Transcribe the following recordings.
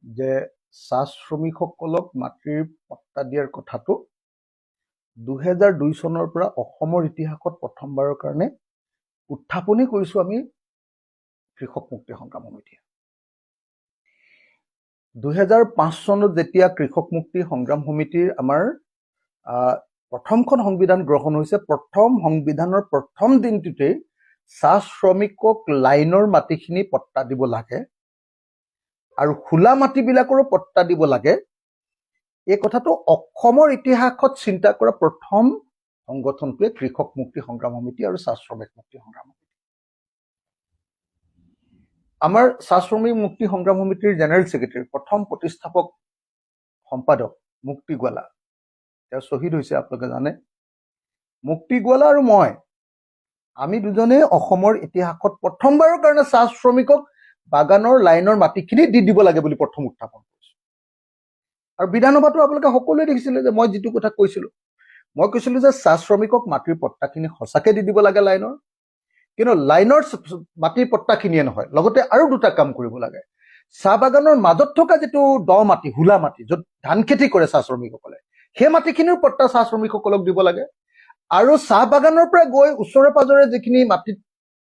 যে চাহ শ্ৰমিকসকলক মাটিৰ পট্টা দিয়াৰ কথাটো 2002 চনৰ পৰা অসমৰ ইতিহাসত প্ৰথমবাৰৰ কাৰণে উত্থাপনেই কৰিছো আমি কৃষক মুক্তি সংগ্ৰাম সমিতিয়ে। 2005 চনত যেতিয়া কৃষক মুক্তি সংগ্ৰাম সমিতিৰ আমাৰ প্ৰথমখন সংবিধান গ্ৰহণ হৈছে, প্ৰথম সংবিধানৰ প্ৰথম দিনটোতেই চাহ শ্ৰমিকক লাইনৰ মাটিখিনি পট্টা দিব লাগে আৰু খোলা মাটিবিলাকৰো পট্টা দিব লাগে, এই কথাটো অসমৰ ইতিহাসত চিন্তা কৰা প্ৰথম সংগঠনটোৱে কৃষক মুক্তি সংগ্ৰাম সমিতি আৰু চাহ শ্ৰমিক মুক্তি সংগ্ৰাম সমিতি। আমাৰ চাহ শ্ৰমিক মুক্তি সংগ্ৰাম সমিতিৰ জেনেৰেল ছেক্ৰেটাৰী, প্ৰথম প্ৰতিষ্ঠাপক সম্পাদক মুক্তি গোৱালা, তেওঁ শ্বহীদ হৈছে, আপোনালোকে জানে। মুক্তি গোৱালা আৰু মই, আমি দুজনেই অসমৰ ইতিহাসত প্ৰথমবাৰৰ কাৰণে চাহ শ্ৰমিকক বাগানৰ লাইনৰ মাটিখিনি দি দিব লাগে বুলি প্ৰথম উত্থাপন কৰিছো। আৰু বিধানসভাতো আপোনালোকে সকলোৱে দেখিছিলে যে মই যিটো কথা কৈছিলো, মই কৈছিলো যে চাহ শ্ৰমিকক মাটিৰ পট্টাখিনি সঁচাকে দি দিব লাগে লাইনৰ, কিন্তু লাইনৰ মাটিৰ পট্টাখিনিয়ে নহয়, লগতে আৰু দুটা কাম কৰিব লাগে। চাহ বাগানৰ মাজত থকা যিটো দ মাটি, হোলা মাটি, য'ত ধান খেতি কৰে চাহ শ্ৰমিকসকলে, সেই মাটিখিনিৰ পট্টা চাহ শ্ৰমিকসকলক দিব লাগে। আৰু চাহ বাগানৰ পৰা গৈ ওচৰে পাজৰে যিখিনি মাটিত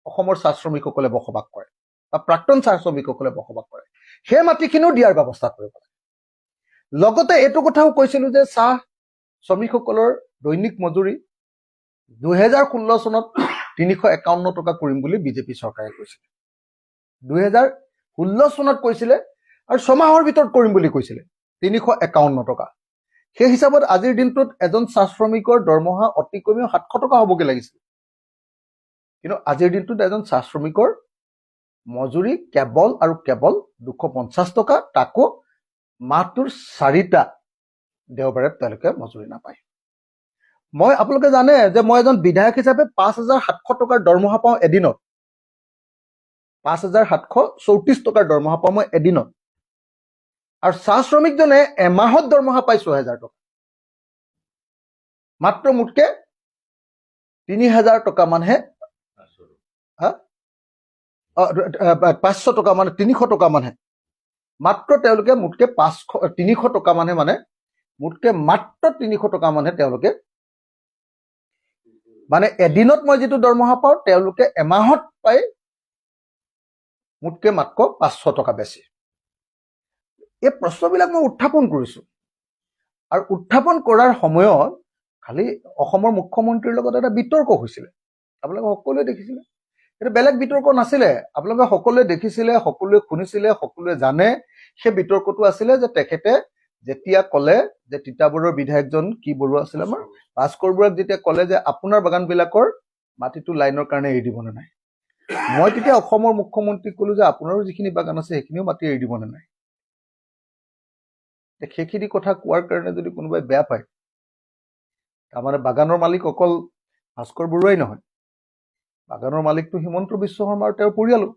অসমৰ চাহ শ্ৰমিকসকলে বসবাস কৰে বা প্ৰাক্তন চাহ শ্ৰমিকসকলে বসবাস কৰে, সেই মাটিখিনিও দিয়াৰ ব্যৱস্থা কৰিব লাগে। লগতে এইটো কথাও কৈছিলো যে চাহ শ্ৰমিকসকলৰ দৈনিক মজুৰি 2016 চনত 351 টকা কৰিম বুলি বিজেপি চৰকাৰে কৈছিলে। 2016 চনত কৈছিলে আৰু ছমাহৰ ভিতৰত কৰিম বুলি কৈছিলে 351 টকা। সেই হিচাপত আজিৰ দিনটোত এজন চাহ শ্ৰমিকৰ দৰমহা অতি কমেও 700 টকা হ'বগে লাগিছিল, কিন্তু আজিৰ দিনটোত এজন চাহ শ্ৰমিকৰ মজুৰি কেৱল আৰু কেৱল 250 টকা, তাকো মাহটোৰ 4টা দেওবাৰে তেওঁলোকে মজুৰি নাপায়। মই, আপোনালোকে জানে যে মই এজন বিধায়ক হিচাপে 5,700 টকাৰ দৰমহা পাওঁ এদিনত, 5,734 টকাৰ দৰমহা পাওঁ মই এদিনত। আৰু চাহ শ্ৰমিকজনে এমাহত দৰমহা পায় 6,000 টকা, মাত্ৰ মোতকে 3,000 টকা মানহে, 500 টকা মানে 300 টকা মানহে, মাত্ৰ তেওঁলোকে মোতকে 300 টকা মানহে, মানে মোতকে মাত্ৰ 300 টকা মানহে তেওঁলোকে, মানে এদিনত মই যিটো দৰমহা পাওঁ তেওঁলোকে এমাহত পায় মোতকে মাত্ৰ 500 টকা বেছি। এই প্ৰশ্নবিলাক মই উত্থাপন কৰিছো, আৰু উত্থাপন কৰাৰ সময়ত খালি অসমৰ মুখ্যমন্ত্ৰীৰ লগত এটা বিতৰ্ক হৈছিলে, আপোনালোকে সকলোৱে দেখিছিলে। এইটো বেলেগ বিতৰ্ক নাছিলে, আপোনালোকে সকলোৱে দেখিছিলে, সকলোৱে শুনিছিলে, সকলোৱে জানে। সেই বিতৰ্কটো আছিলে যে তেখেতে যেতিয়া ক'লে যে তিতাবৰৰ বিধায়কজন কি বৰুৱা আছিলে, আমাৰ ভাস্কৰ বৰুৱাক যেতিয়া ক'লে যে আপোনাৰ বাগানবিলাকৰ মাটিটো লাইনৰ কাৰণে এৰি দিবনে নাই, মই তেতিয়া অসমৰ মুখ্যমন্ত্ৰীক ক'লো যে আপোনাৰো যিখিনি বাগান আছে সেইখিনিও মাটি এৰি দিবনে নাই। সেইখিনি কথা কোৱাৰ কাৰণে যদি কোনোবাই বেয়া পায়, তাৰমানে বাগানৰ মালিক অকল ভাস্কৰ বৰুৱাই নহয়, বাগানৰ মালিকটো হিমন্ত বিশ্ব শৰ্মা আৰু তেওঁৰ পৰিয়ালো।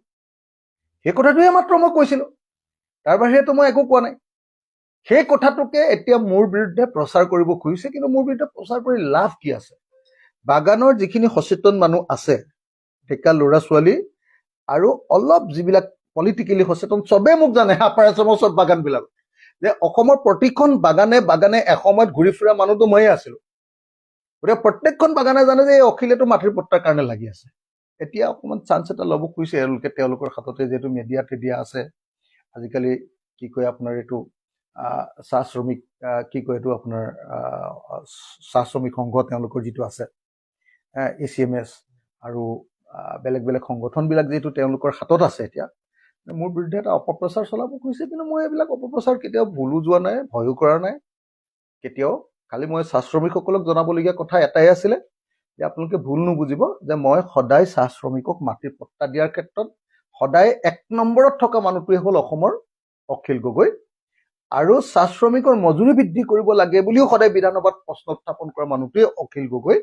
সেই কথাটোহে মাত্ৰ মই কৈছিলো, তাৰ বাহিৰেতো মই একো কোৱা নাই। সেই কথাটোকে এতিয়া মোৰ বিৰুদ্ধে প্ৰচাৰ কৰিব খুজিছে, কিন্তু মোৰ বিৰুদ্ধে প্ৰচাৰ কৰি লাভ কি আছে? বাগানৰ যিখিনি সচেতন মানুহ আছে, ডেকা ল'ৰা ছোৱালী আৰু অলপ যিবিলাক পলিটিকেলি সচেতন, চবে মোক জানে, আপাৰ আছামৰ চব বাগানবিলাক, যে অসমৰ প্ৰতিখন বাগানে বাগানে এসময়ত ঘূৰি ফুৰা মানুহটো ময়ে আছিলো। গতিকে প্ৰত্যেকখন বাগানে জানে যে এই অখিলেতো মাটিৰ পট্টাৰ কাৰণে লাগি আছে। এতিয়া অকণমান চান্স এটা ল'ব খুজিছে এওঁলোকে, তেওঁলোকৰ হাততে যিহেতু মিডিয়াতে দিয়া আছে। আজিকালি কি কয় আপোনাৰ এইটো চাহ শ্ৰমিক, কি কয় এইটো আপোনাৰ চাহ শ্ৰমিক সংঘ তেওঁলোকৰ যিটো আছে, ACMS আৰু বেলেগ বেলেগ সংগঠনবিলাক যিহেতু তেওঁলোকৰ হাতত আছে, এতিয়া মোৰ বিৰুদ্ধে এটা অপপ্ৰচাৰ চলাব খুজিছে। কিন্তু মই এইবিলাক অপপ্ৰচাৰ কেতিয়াও ভুলো যোৱা নাই, ভয়ো কৰা নাই কেতিয়াও। খালি মই চাহ শ্ৰমিকসকলক জনাবলগীয়া কথা এটাই আছিলে যে আপোনালোকে ভুল নুবুজিব যে মই সদায় চাহ শ্ৰমিকক মাটিৰ পট্টা দিয়াৰ ক্ষেত্ৰত সদায় 1 নম্বৰত থকা মানুহটোৱে হ'ল অসমৰ অখিল গগৈ, আৰু চাহ শ্ৰমিকৰ মজুৰি বৃদ্ধি কৰিব লাগে বুলিও সদায় বিধানসভাত প্ৰশ্ন উত্থাপন কৰা মানুহটোৱে অখিল গগৈ।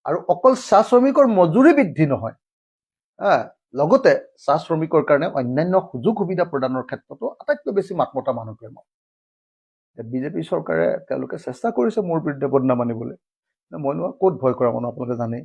আৰু অকল চাহ শ্ৰমিকৰ মজুৰি বৃদ্ধি নহয়, লগতে চাহ শ্ৰমিকৰ কাৰণে অন্যান্য সুযোগ সুবিধা প্ৰদানৰ ক্ষেত্ৰতো আটাইতকৈ বেছি মাত মতা মানুহটোৱে মই। বিজেপি চৰকাৰে তেওঁলোকে চেষ্টা কৰিছে মোৰ বিৰুদ্ধে বদনাম আনিবলৈ, মইনো ক'ত ভয় কৰা মানুহ, আপোনালোকে জানেই।